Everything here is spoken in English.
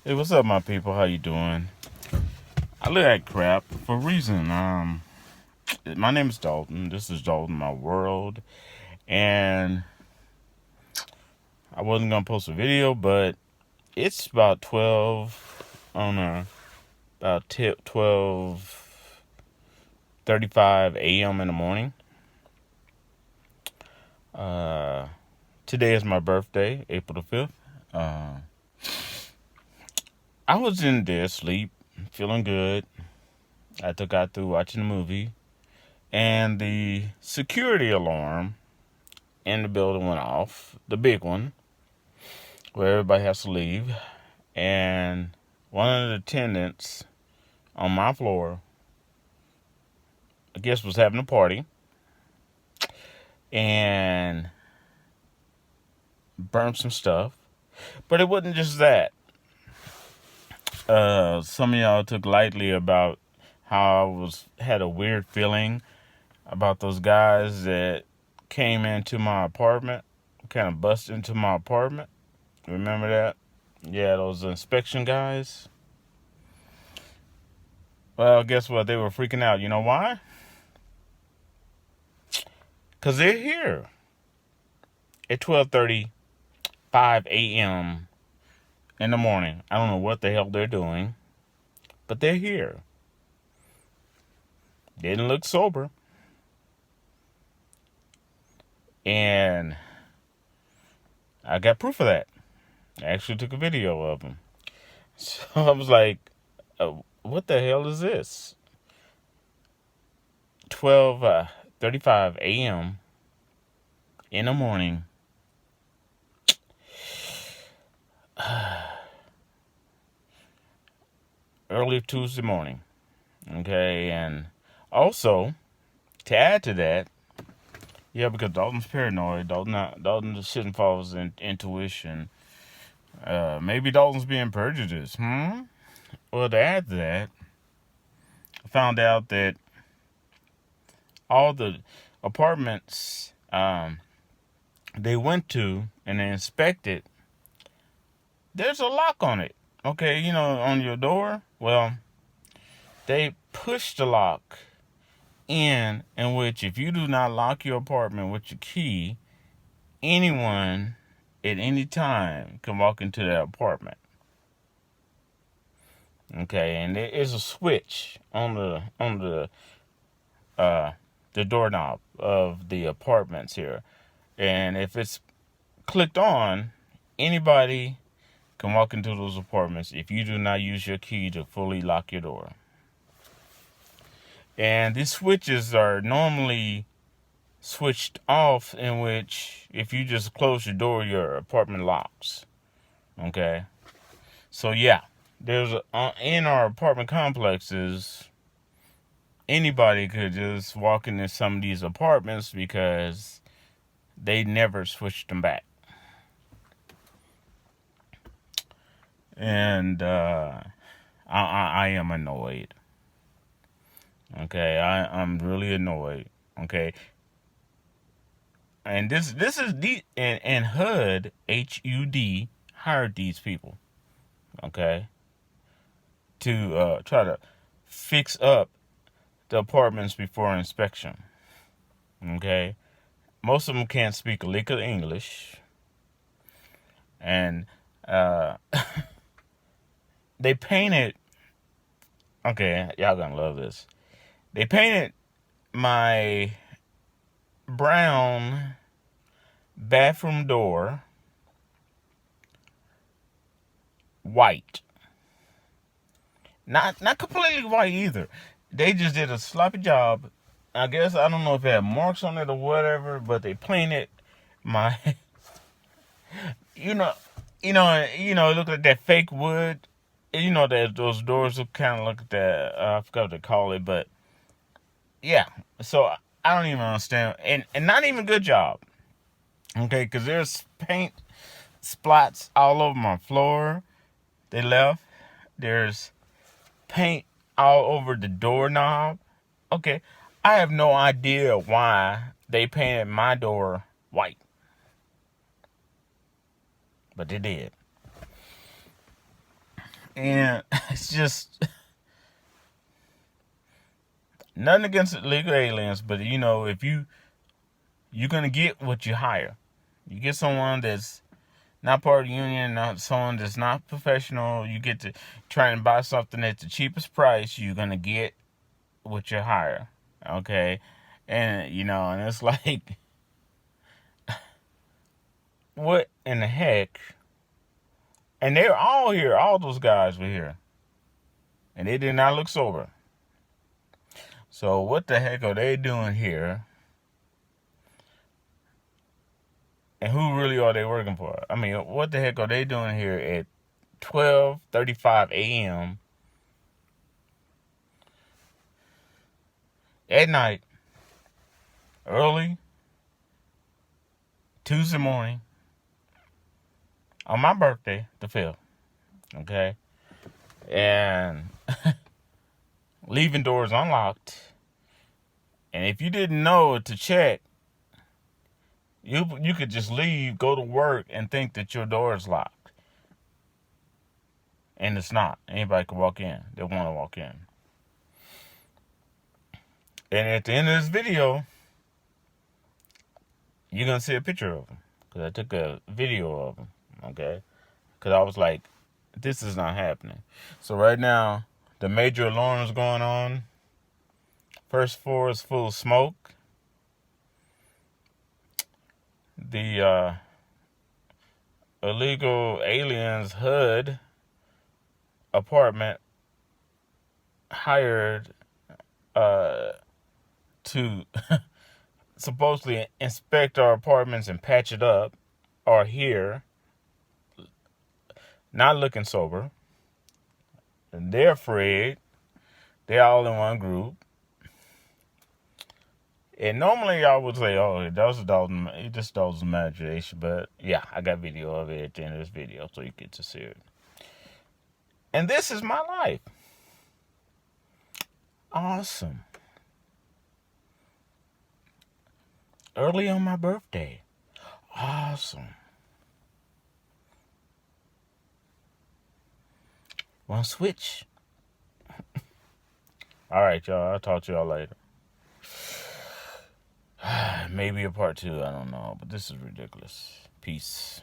Hey, what's up, my people? How you doing? I look like crap for a reason. My name is Dalton. This is Dalton My World, and I wasn't gonna post a video, but it's about 12. I don't know, about 12:35 a.m. in the morning. Uh, Today is my birthday, April the 5th. I was in there asleep, feeling good. I got through watching the movie, and the security alarm in the building went off, the big one, where everybody has to leave. And one of the attendants on my floor, I guess, was having a party and burned some stuff. But it wasn't just that. Some of y'all took lightly about how had a weird feeling about those guys that came into my apartment, kind of busted into my apartment. Remember that? Yeah, those inspection guys. Well, guess what? They were freaking out. You know why? Because they're here at 12:35 a.m. in the morning. I don't know what the hell they're doing, but they're here. Didn't look sober. And I got proof of that. I actually took a video of them. So I was like, what the hell is this? 12:35 a.m. in the morning. Early Tuesday morning. Okay, and also, to add to that, yeah, because Dalton's paranoid. Dalton shouldn't follow his intuition. Maybe Dalton's being prejudiced. Well, to add to that, I found out that all the apartments they went to and they inspected, there's a lock on it. Okay, on your door. Well, they pushed the lock in which if you do not lock your apartment with your key, anyone at any time can walk into that apartment. Okay, and there is a switch on the doorknob of the apartments here, and if it's clicked on, anybody can walk into those apartments if you do not use your key to fully lock your door. And these switches are normally switched off, in which if you just close your door, your apartment locks. Okay, so yeah, there's in our apartment complexes, anybody could just walk into some of these apartments because they never switched them back. And I am annoyed. Okay, I'm really annoyed. Okay, and this is and HUD HUD hired these people. Okay, to try to fix up the apartments before inspection. Okay, most of them can't speak a lick of English, and they painted. Okay, y'all gonna love this. They painted my brown bathroom door white. Not completely white either. They just did a sloppy job. I guess I don't know if it had marks on it or whatever, but they painted my it looked like that fake wood. That those doors look kind of like that. I forgot what they call it, but yeah. So I don't even understand, and not even a good job. Okay, because there's paint splats all over my floor. They left. There's paint all over the doorknob. Okay, I have no idea why they painted my door white, but they did. And it's just nothing against illegal aliens, but you know, if you're gonna get what you hire. You get someone that's not part of the union, not someone that's not professional. You get to try and buy something at the cheapest price. You're gonna get what you hire, okay? And you know, and it's like, what in the heck? And they're all here. All those guys were here, and they did not look sober. So what the heck are they doing here? And who really are they working for? I mean, what the heck are they doing here at 12:35 a.m. at night, early Tuesday morning, on my birthday, the 5th, okay? And leaving doors unlocked. And if you didn't know to check, you could just leave, go to work, and think that your door is locked. And it's not. Anybody can walk in. They want to walk in. And at the end of this video, you're going to see a picture of them. Because I took a video of them, okay? Because I was like, this is not happening. So right now, the major alarm is going on. First floor is full of smoke. The illegal aliens HUD apartment hired to supposedly inspect our apartments and patch it up are here, not looking sober. And they're afraid. They're all in one group. And normally I would say, oh, that was Dalton's imagination. But yeah, I got video of it at the end of this video, so you get to see it. And this is my life. Awesome. Early on my birthday. Awesome. Want to switch? All right, y'all. I'll talk to y'all later. Maybe a part 2. I don't know. But this is ridiculous. Peace.